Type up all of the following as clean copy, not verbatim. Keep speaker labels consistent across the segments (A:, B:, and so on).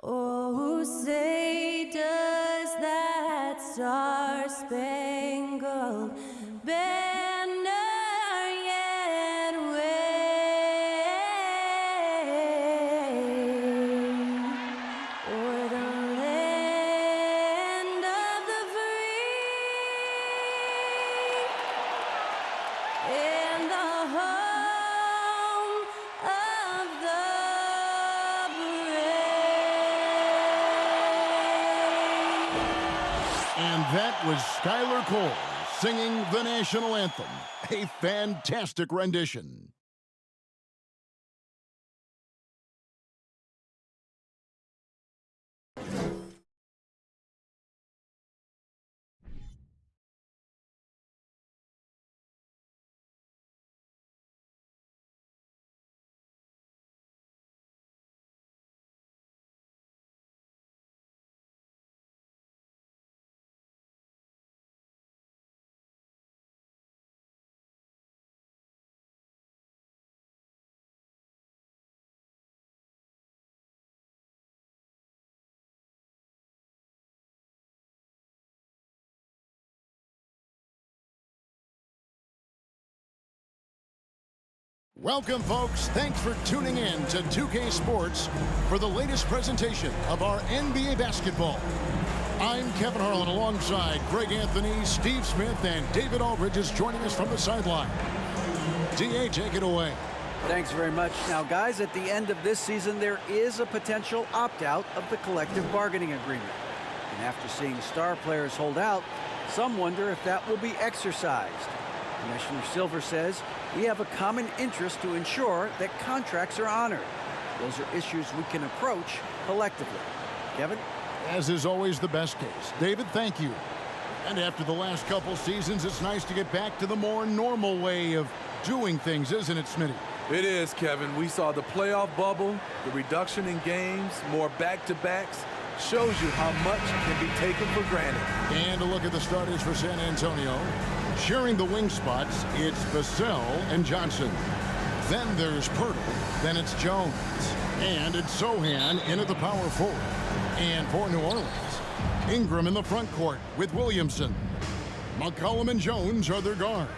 A: Oh, say does that star-spangled banner yet wave o'er the land of the free and the home of the
B: And that was Skylar Cole singing the national anthem. A fantastic rendition. Welcome, folks. Thanks for tuning in to 2K Sports for the latest presentation of our NBA basketball. I'm Kevin Harlan alongside Greg Anthony, Steve Smith, and David Aldridge is joining us from the sideline. DA, take it away.
C: Thanks very much. Now, guys, at the end of this season, there is a potential opt-out of the collective bargaining agreement. And after seeing star players hold out, some wonder if that will be exercised. Commissioner Silver says we have a common interest to ensure that contracts are honored. Those are issues we can approach collectively. Kevin?
B: As is always the best case. David, thank you. And after the last couple seasons, it's nice to get back to the more normal way of doing things, isn't it, Smitty?
D: It is, Kevin. We saw the playoff bubble, the reduction in games, more back-to-backs. Shows you how much can be taken for granted.
B: And a look at the starters for San Antonio. Sharing the wing spots, it's Vassell and Johnson. Then there's Pirtle. Then it's Jones. And it's Sohan in at the power forward. And for New Orleans, Ingram in the front court with Williamson. McCollum and Jones are their guards.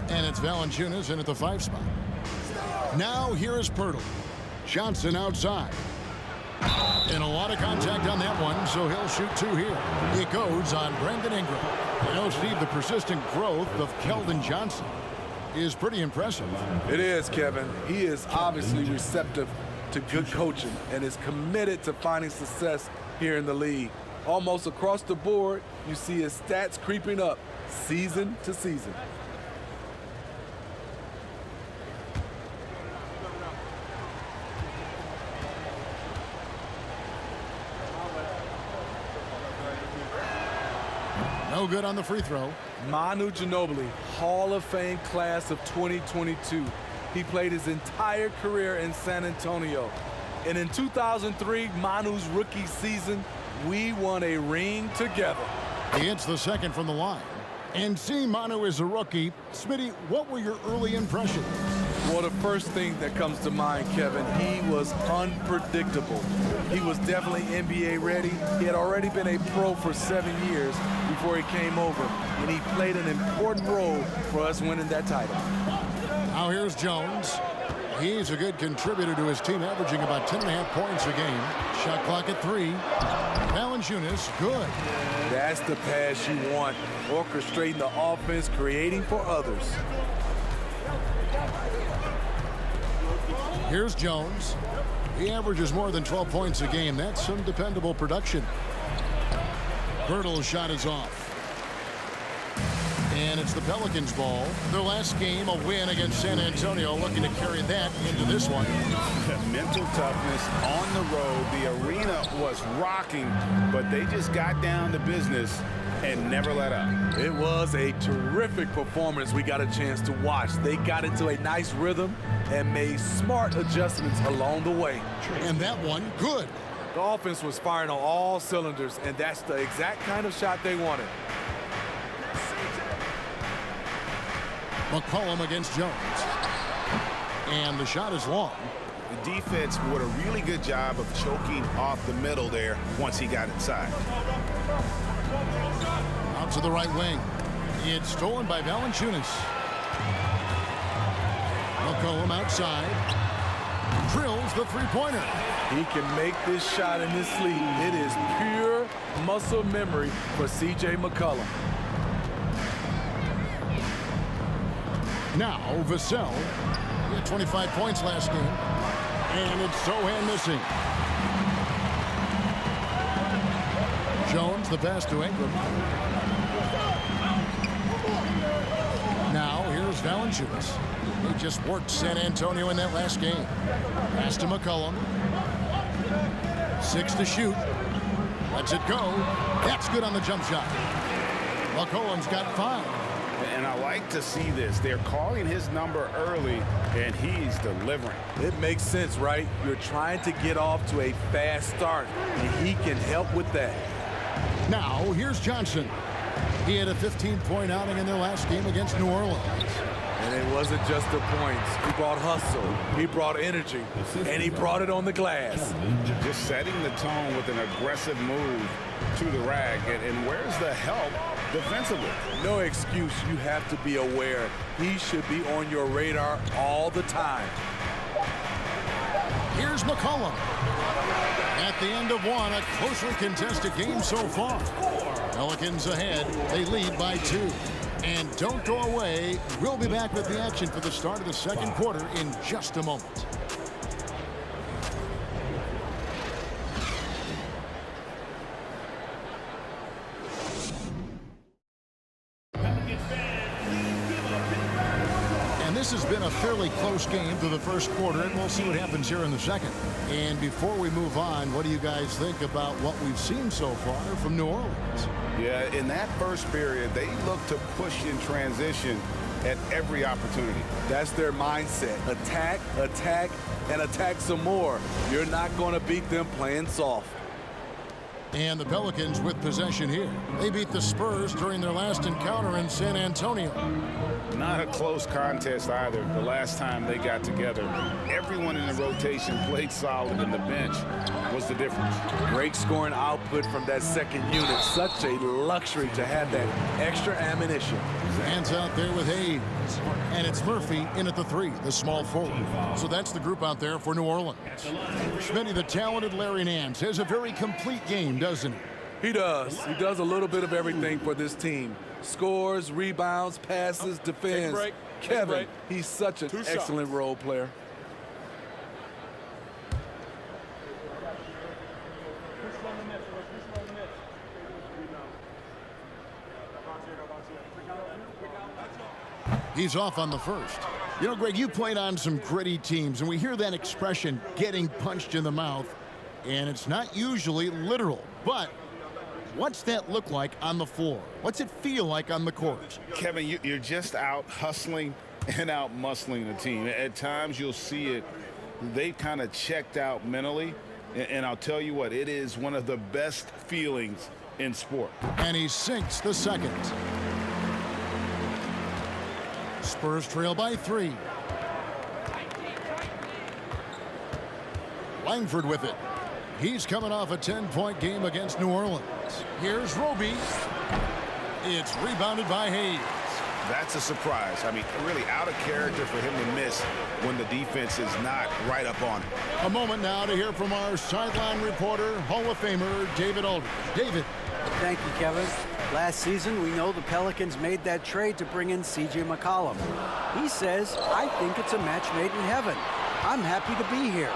B: And it's Valanciunas in at the 5 spot. Now here is Pirtle. Johnson outside. And a lot of contact on that one, so he'll shoot 2 here. It goes on Brandon Ingram. You know, Steve, the persistent growth of Keldon Johnson is pretty impressive.
D: It is, Kevin. He is obviously receptive to good coaching and is committed to finding success here in the league. Almost across the board, you see his stats creeping up season to season.
B: No good on the free throw.
D: Manu Ginobili, Hall of Fame class of 2022. He played his entire career in San Antonio. And in 2003, Manu's rookie season, we won a ring together.
B: He hits the second from the line. And seeing Manu as a rookie, Smitty, what were your early impressions?
D: Well, the first thing that comes to mind, Kevin, he was unpredictable. He was definitely NBA ready. He had already been a pro for 7 years before he came over, and he played an important role for us winning that title.
B: Now here's Jones. He's a good contributor to his team, averaging about 10.5 points a game. Shot clock at 3. Valanciunas, good.
D: That's the pass you want. Orchestrating the offense, creating for others.
B: Here's Jones. He averages more than 12 points a game. That's some dependable production. Pirtle's shot is off. And it's the Pelicans ball. Their last game, a win against San Antonio, looking to carry that into this one.
E: Mental toughness on the road. The arena was rocking, but they just got down to business and never let up.
D: It was a terrific performance we got a chance to watch. They got into a nice rhythm and made smart adjustments along the way.
B: And that one, good.
D: The offense was firing on all cylinders, and that's the exact kind of shot they wanted.
B: McCollum against Jones. And the shot is long.
E: defense did a really good job of choking off the middle there once he got inside.
B: Out to the right wing. It's stolen by Valanciunas. McCollum outside. Drills the three-pointer.
D: He can make this shot in his sleep. It is pure muscle memory for C.J. McCollum.
B: Now, Vassell. He had 25 points last game. And it's Sohan missing. Jones, the pass to Ingram. Now, here's Valanciunas. He just worked San Antonio in that last game. Pass to McCollum. 6 to shoot. Lets it go. That's good on the jump shot. McCollum's got 5.
E: And I like to see this. They're calling his number early, and he's delivering.
D: It makes sense, right? You're trying to get off to a fast start, and he can help with that.
B: Now, here's Johnson. He had a 15-point outing in their last game against New Orleans.
D: And it wasn't just the points. He brought hustle, he brought energy, and he brought it on the glass.
E: Just setting the tone with an aggressive move to the rack. And where's the help defensively?
D: No excuse. You have to be aware. He should be on your radar all the time.
B: Here's McCollum. At the end of one, a closely contested game so far. Pelicans ahead. They lead by 2. And don't go away. We'll be back with the action for the start of the second quarter in just a moment. And this has been a fairly close game through the first quarter, and we'll see what happens here in the second. And before we move on, what do you guys think about what we've seen so far from New Orleans?
E: Yeah, in that first period, they looked to push in transition at every opportunity.
D: That's their mindset. Attack, attack, and attack some more. You're not going to beat them playing soft.
B: And the Pelicans with possession here. They beat the Spurs during their last encounter in San Antonio.
E: Not a close contest either. The last time they got together, everyone in the rotation played solid, and the bench was the difference.
D: Great scoring output from that second unit. Such a luxury to have that extra ammunition.
B: Hands out there with Hayes. And it's Murphy in at the 3, the small forward. So that's the group out there for New Orleans. Schmitty, the talented Larry Nance, has a very complete game, doesn't he?
D: He does. He does a little bit of everything for this team. Scores, rebounds, passes, defends. Kevin, he's such an excellent role player.
B: He's off on the first. You know, Greg, you played on some gritty teams, and we hear that expression, getting punched in the mouth, and it's not usually literal. But what's that look like on the floor? What's it feel like on the court?
E: Kevin, you're just out hustling and out muscling the team. At times you'll see it. They've kind of checked out mentally, and I'll tell you what, it is one of the best feelings in sport.
B: And he sinks the second. Spurs trail by 3. Langford with it. He's coming off a 10-point game against New Orleans. Here's Roby. It's rebounded by Hayes.
E: That's a surprise. I mean, really out of character for him to miss when the defense is not right up on him.
B: A moment now to hear from our sideline reporter, Hall of Famer David Aldridge. David.
C: Thank you, Kevin. Last season, we know the Pelicans made that trade to bring in C.J. McCollum. He says, I think it's a match made in heaven. I'm happy to be here.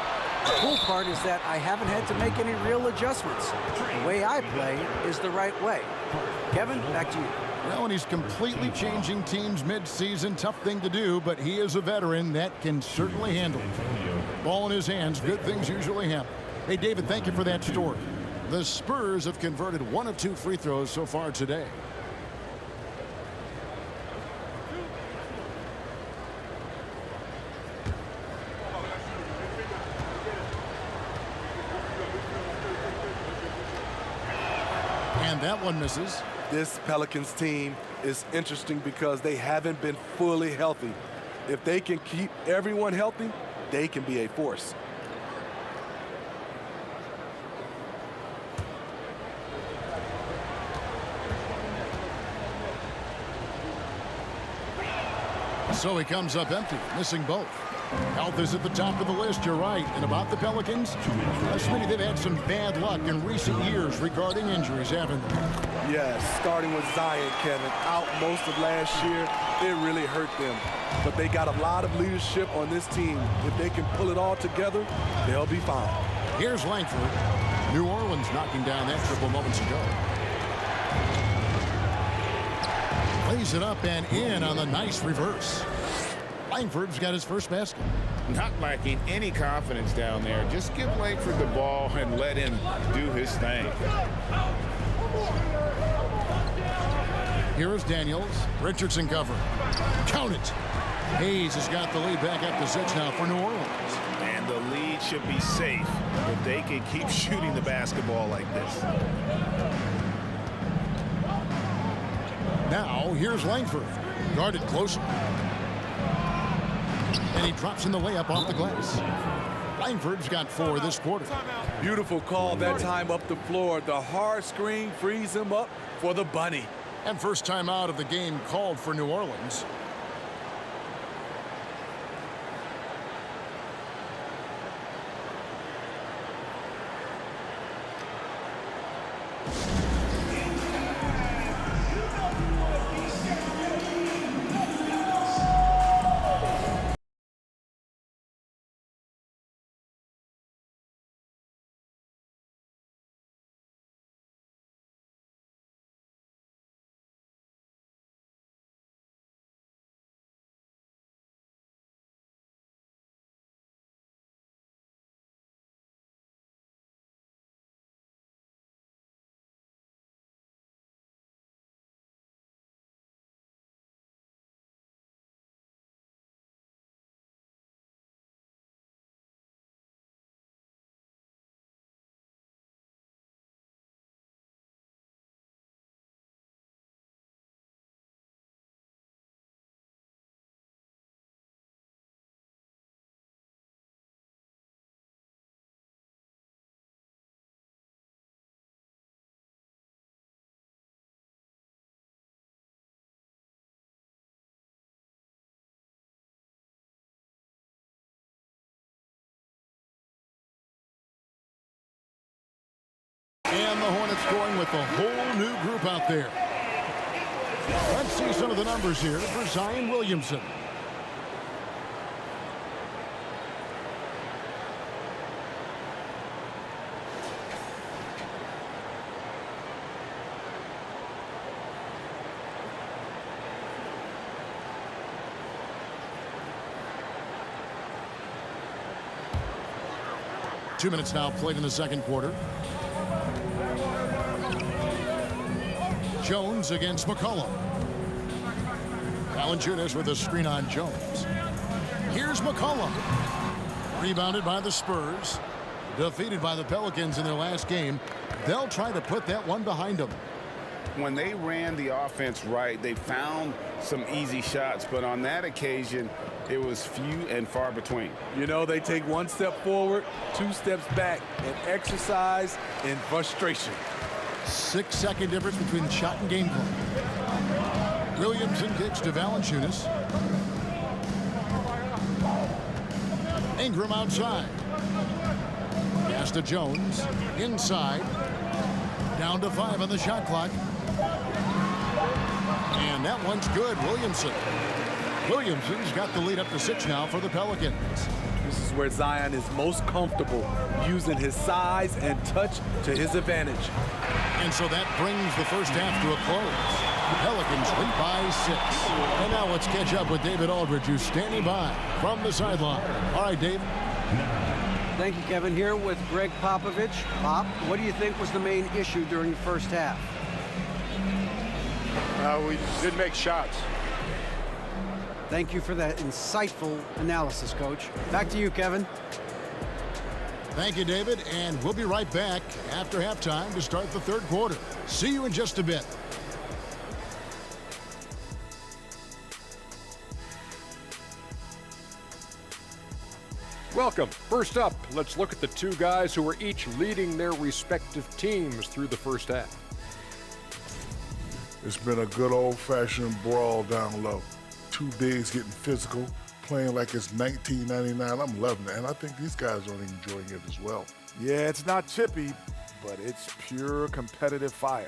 C: The cool part is that I haven't had to make any real adjustments. The way I play is the right way. Kevin, back to you.
B: Well, and he's completely changing teams mid-season. Tough thing to do, but he is a veteran that can certainly handle it. Ball in his hands, good things usually happen. Hey, David, thank you for that story. The Spurs have converted 1 of 2 free throws so far today. And that one misses.
D: This Pelicans team is interesting because they haven't been fully healthy. If they can keep everyone healthy, they can be a force.
B: So he comes up empty, missing both. Health is at the top of the list, you're right. And about the Pelicans, Smitty, they've had some bad luck in recent years regarding injuries, haven't they?
D: Yes, starting with Zion, Kevin, out most of last year, it really hurt them. But they got a lot of leadership on this team. If they can pull it all together, they'll be fine.
B: Here's Langford. New Orleans knocking down that triple moments ago. Lays it up and in on the nice reverse. Langford's got his first basket.
E: Not lacking any confidence down there. Just give Langford the ball and let him do his thing.
B: Here is Daniels. Richardson covering. Count it. Hayes has got the lead back up to 6 now for New Orleans.
E: And the lead should be safe if they can keep shooting the basketball like this.
B: Now, here's Langford. Guarded closer. And he drops in the layup off the glass. Langford's got 4 this quarter.
D: Beautiful call that time up the floor. The hard screen frees him up for the bunny.
B: And first time out of the game called for New Orleans. And the Hornets going with a whole new group out there. Let's see some of the numbers here for Zion Williamson. Two minutes now played in the second quarter. Jones against McCollum. Valanciunas with a screen on Jones. Here's McCollum. Rebounded by the Spurs. Defeated by the Pelicans in their last game. They'll try to put that one behind them.
E: When they ran the offense right, they found some easy shots, but on that occasion, it was few and far between.
D: You know, they take 1 step forward, 2 steps back, and exercise in frustration.
B: 6-second difference between shot and game clock. Williamson kicks to Valanciunas. Ingram outside. Pass to Jones. Inside. Down to 5 on the shot clock. And that one's good. Williamson's got the lead up to 6 now for the Pelicans.
D: This is where Zion is most comfortable, using his size and touch to his advantage.
B: And so that brings the first half to a close. The Pelicans lead by 6. And now let's catch up with David Aldridge, who's standing by from the sideline. All right, Dave.
C: Thank you, Kevin. Here with Greg Popovich. Pop, what do you think was the main issue during the first half?
F: We didn't make shots.
C: Thank you for that insightful analysis, Coach. Back to you, Kevin.
B: Thank you, David, and we'll be right back after halftime to start the third quarter. See you in just a bit.
F: Welcome. First up, let's look at the two guys who are each leading their respective teams through the first half.
G: It's been a good old-fashioned brawl down low. two bigs getting physical, playing like it's 1999. I'm loving it, and I think these guys are enjoying it as well.
D: Yeah, it's not chippy, but it's pure competitive fire.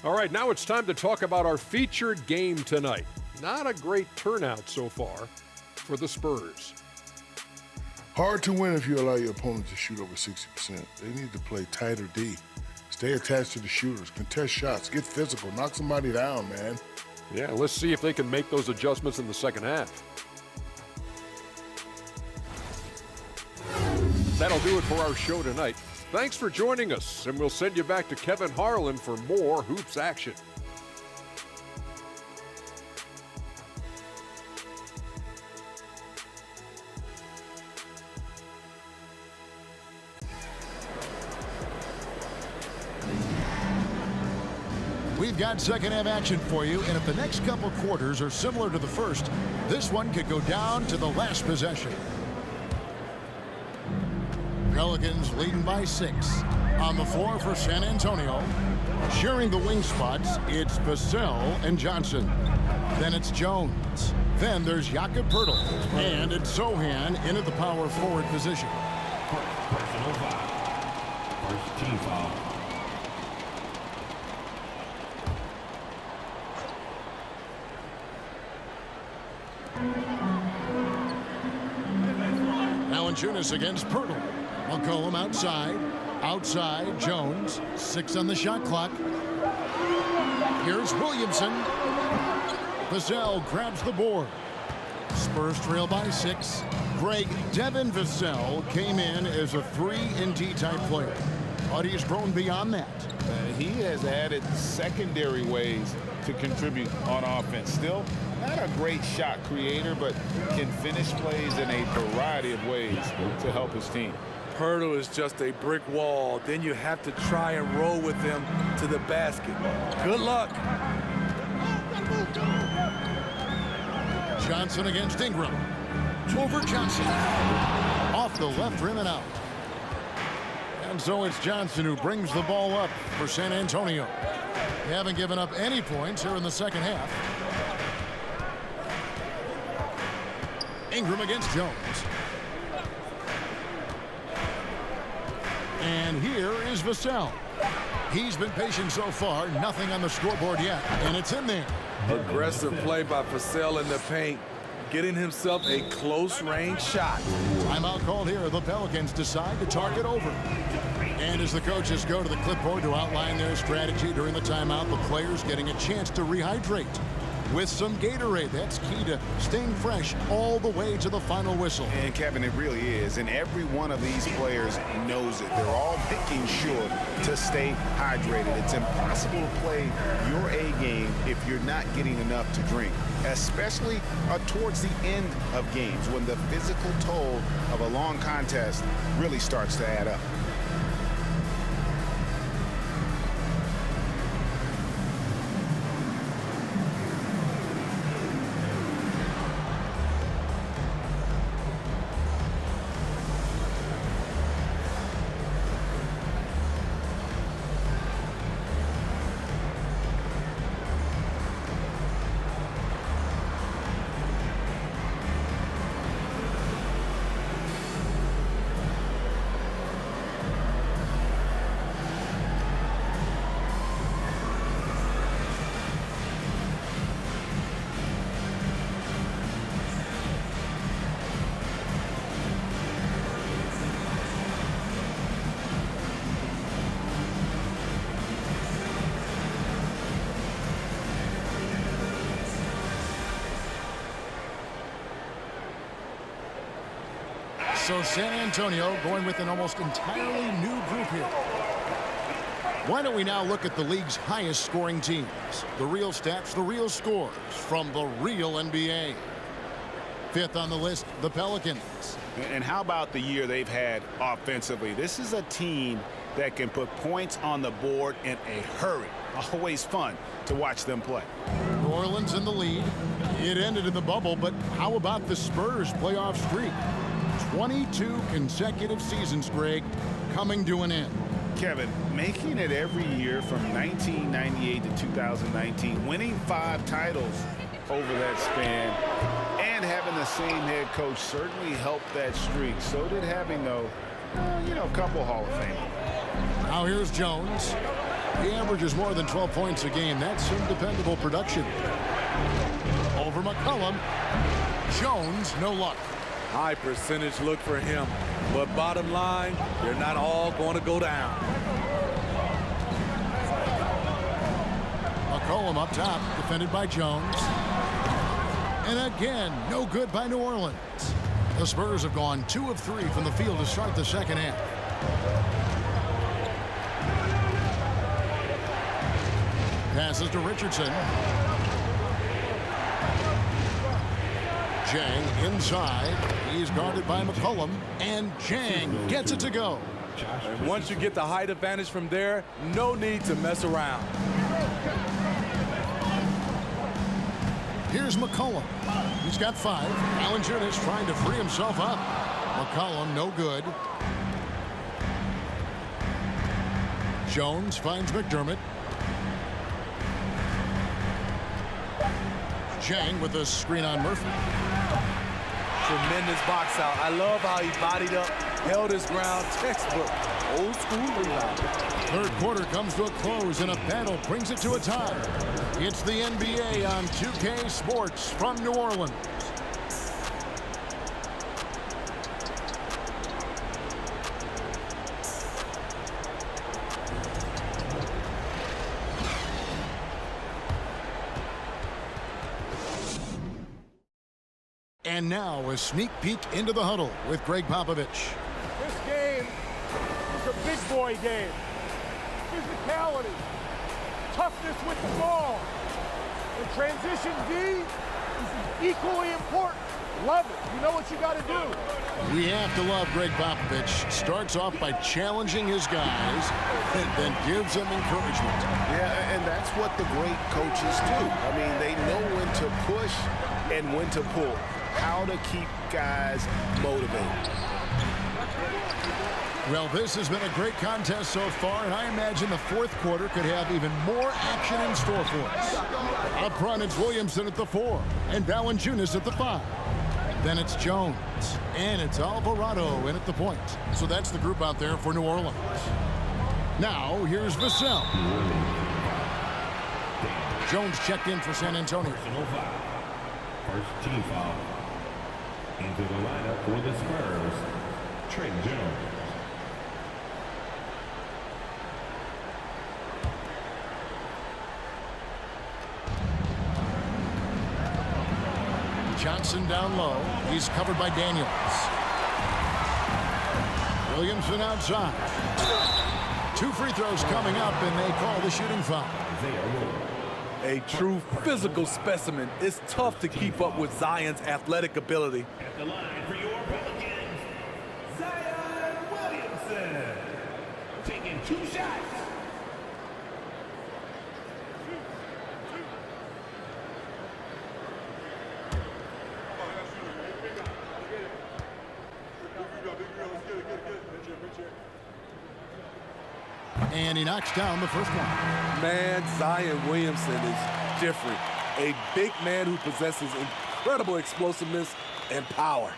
F: All right, now it's time to talk about our featured game tonight. Not a great turnout so far for the Spurs.
G: Hard to win if you allow your opponent to shoot over 60%. They need to play tighter D. Stay attached to the shooters, contest shots, get physical, knock somebody down, man.
F: Yeah, let's see if they can make those adjustments in the second half. That'll do it for our show tonight. Thanks for joining us, and we'll send you back to Kevin Harlan for more hoops action.
B: We've got second half action for you, and if the next couple quarters are similar to the first, this one could go down to the last possession. Pelicans leading by 6. On the floor for San Antonio. Sharing the wing spots, it's Vassell and Johnson. Then it's Jones. Then there's Jakob Poeltl. And it's Sohan into the power forward position.
H: Personal foul. First team foul.
B: Valanciunas against Poeltl. McCollum outside. Outside, Jones. 6 on the shot clock. Here's Williamson. Vassell grabs the board. Spurs trail by 6. Greg, Devin Vassell came in as a 3-and-D type player, but he's grown beyond that.
E: He has added secondary ways to contribute on offense. Still not a great shot creator, but can finish plays in a variety of ways to help his team.
D: Poeltl is just a brick wall. Then you have to try and roll with him to the basket. Good luck.
B: Johnson against Ingram. Over Johnson. Off the left rim and out. And so it's Johnson who brings the ball up for San Antonio. They haven't given up any points here in the second half. Ingram against Jones. And here is Vassell. He's been patient so far. Nothing on the scoreboard yet. And it's in there.
D: Aggressive play by Vassell in the paint, getting himself a close-range shot.
B: Timeout called here. The Pelicans decide to talk it over. And as the coaches go to the clipboard to outline their strategy during the timeout, the players getting a chance to rehydrate with some Gatorade. That's key to staying fresh all the way to the final whistle.
E: And Kevin, it really is. And every one of these players knows it. They're all making sure to stay hydrated. It's impossible to play your A game if you're not getting enough to drink, especially towards the end of games when the physical toll of a long contest really starts to add up.
B: So San Antonio going with an almost entirely new group here. Why don't we now look at the league's highest scoring teams? The real stats, the real scores from the real NBA. 5th on the list, the Pelicans.
E: And how about the year they've had offensively? This is a team that can put points on the board in a hurry. Always fun to watch them play.
B: New Orleans in the lead. It ended in the bubble, but how about the Spurs playoff streak? 22 consecutive seasons, Greg, coming to an end.
E: Kevin, making it every year from 1998 to 2019, winning 5 titles over that span, and having the same head coach certainly helped that streak. So did having, though, a couple Hall of Fame.
B: Now here's Jones. He averages more than 12 points a game. That's some dependable production. Over McCollum. Jones, no luck.
D: High percentage look for him. But bottom line, they're not all going to go down.
B: McCollum up top, defended by Jones. And again, no good by New Orleans. The Spurs have gone 2 of 3 from the field to start the second half. Passes to Richardson. Jang inside. He's guarded by McCollum. And Jang gets it to go.
D: And once you get the height advantage from there, no need to mess around.
B: Here's McCollum. He's got 5. Valanciunas trying to free himself up. McCollum, no good. Jones finds McDermott. Jang with a screen on Murphy.
D: Tremendous box out. I love how he bodied up, held his ground. Textbook. Old school rebound.
B: Third quarter comes to a close, and a battle brings it to a tie. It's the NBA on 2K Sports from New Orleans. And now a sneak peek into the huddle with Greg Popovich.
I: This game is a big boy game. Physicality, toughness with the ball. And transition D is equally important. Love it. You know what you got to do.
B: We have to love Greg Popovich. Starts off by challenging his guys and then gives them encouragement.
E: Yeah, and that's what the great coaches do. I mean, they know when to push and when to pull. How to keep guys motivated.
B: Well, this has been a great contest so far, and I imagine the fourth quarter could have even more action in store for us. Up front, it's Williamson at the 4, and Valanciunas at the 5. Then it's Jones, and it's Alvarado in at the point. So that's the group out there for New Orleans. Now, here's Vassell. Jones checked in for San Antonio.
H: First team foul. Into the lineup for the Spurs, Trey Jones.
B: Johnson down low. He's covered by Daniels. Williamson outside. 2 free throws coming up, and they call the shooting foul.
D: A true physical specimen. It's tough to keep up with Zion's athletic ability.
H: At the line for your Pelicans, Zion Williamson. Taking 2 shots.
B: And he knocks down the first one.
D: Man, Zion Williamson is different. A big man who possesses incredible explosiveness and power.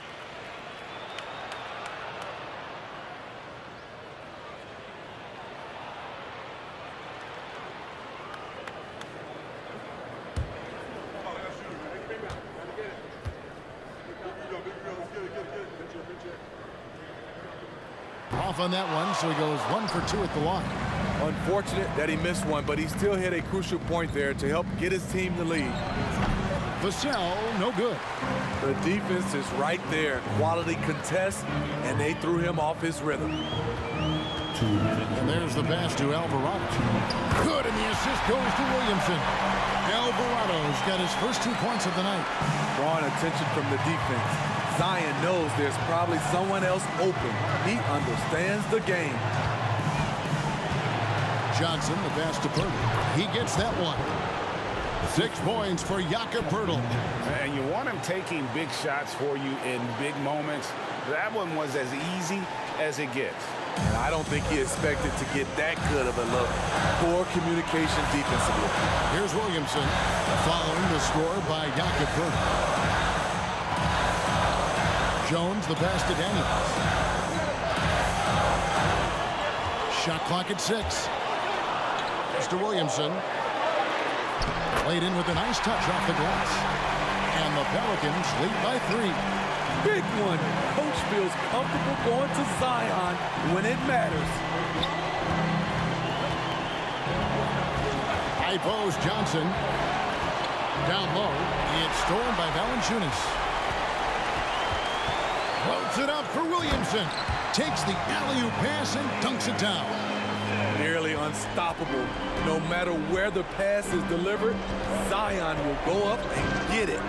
B: Off on that one, so he goes 1 for 2 at the line.
D: Unfortunate that he missed one, but he still hit a crucial point there to help get his team the lead.
B: Vassell, no good.
D: The defense is right there. Quality contest, and they threw him off his rhythm.
B: And there's the pass to Alvarado. Good, and the assist goes to Williamson. Alvarado's got his first 2 points of the night.
D: Drawing attention from the defense. Zion knows there's probably someone else open. He understands the game.
B: Johnson, the pass to Pirtle. He gets that one. 6 points for Jakob Pirtle.
E: And you want him taking big shots for you in big moments. That one was as easy as it gets.
D: And I don't think he expected to get that good of a look. Poor communication defensively.
B: Here's Williamson following the score by Jakob Poeltl. Jones, the pass to Daniels. Shot clock at 6. Mr. Williamson laid in with a nice touch off the glass. And the Pelicans lead by 3.
D: Big one. Coach feels comfortable going to Zion when it matters.
B: High post, Johnson. Down low. It's stolen by Valanciunas. Floats it up for Williamson. Takes the alley-oop pass and dunks it down.
D: Nearly unstoppable. No matter where the pass is delivered, Zion will go up and get it.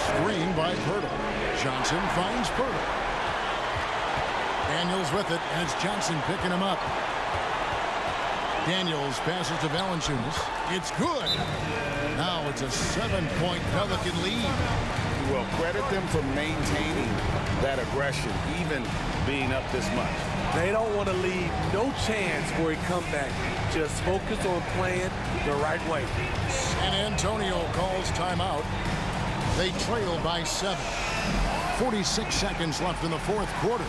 B: Screen by Poeltl. Johnson finds Poeltl. Daniels with it, and it's Johnson picking him up. Daniels passes to Valanciunas. It's good. Now it's a 7-point Pelican lead.
E: Well, credit them for maintaining that aggression, even being up this much.
D: They don't want to leave no chance for a comeback. Just focus on playing the right way.
B: San Antonio calls timeout. They trail by 7. 46 seconds left in the fourth quarter.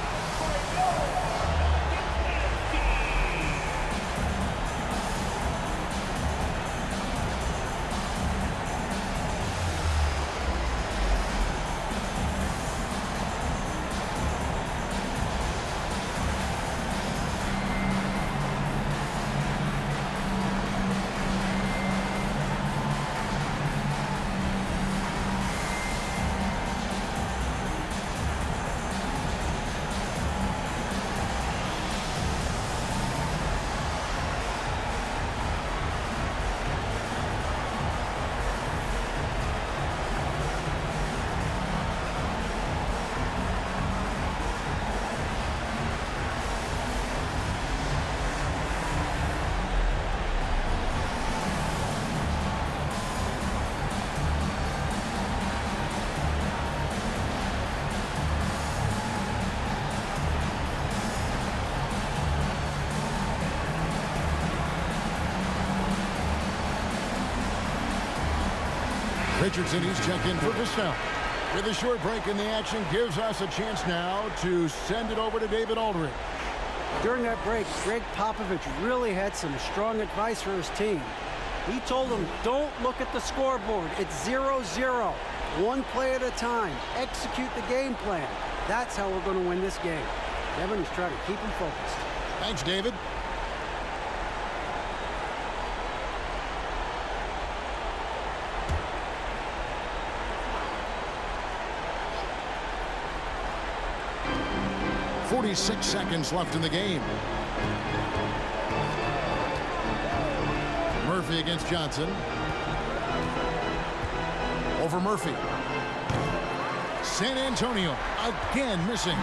B: Richardson, he's checked in for Vassell. With a short break in the action, gives us a chance now to send it over to David Aldridge.
C: During that break, Greg Popovich really had some strong advice for his team. He told them, don't look at the scoreboard. It's 0-0. One play at a time. Execute the game plan. That's how we're going to win this game. Kevin is trying to keep him focused.
B: Thanks, David. .46 seconds left in the game. Murphy against Johnson. Over Murphy. San Antonio again missing.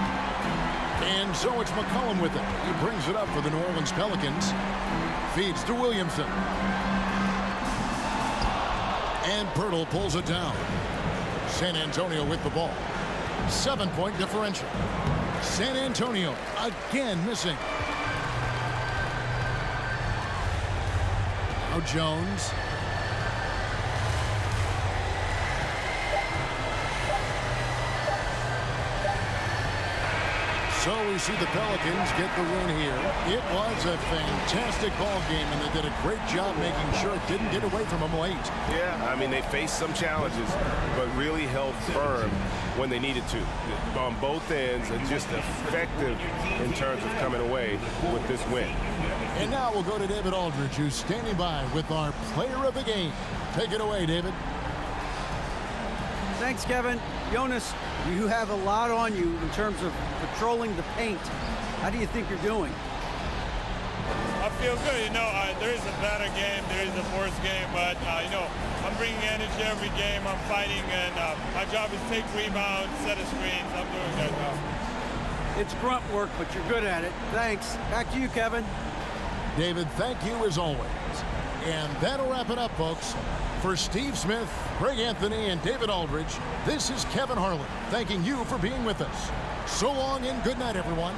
B: And so it's McCollum with it. He brings it up for the New Orleans Pelicans. Feeds to Williamson. And Poeltl pulls it down. San Antonio with the ball. 7-point differential. San Antonio again missing. Now Jones. So we see the Pelicans get the win here. It was a fantastic ball game, and they did a great job making sure it didn't get away from them late.
J: Yeah, I mean, they faced some challenges, but really held firm when they needed to. On both ends, and just effective in terms of coming away with this win.
B: And now we'll go to David Aldridge, who's standing by with our player of the game. Take it away, David.
C: Thanks, Kevin. Jonas, you have a lot on you in terms of patrolling the paint. How do you think you're doing?
K: I feel good. You know, there is a better game, there is a worse game, but, you know, I'm bringing energy every game. I'm fighting, and my job is take rebounds, set of screens. I'm doing that now.
C: It's grunt work, but you're good at it. Thanks. Back to you, Kevin.
B: David, thank you as always. And that'll wrap it up, folks. For Steve Smith, Greg Anthony, and David Aldridge, this is Kevin Harlan thanking you for being with us. So long and good night, everyone.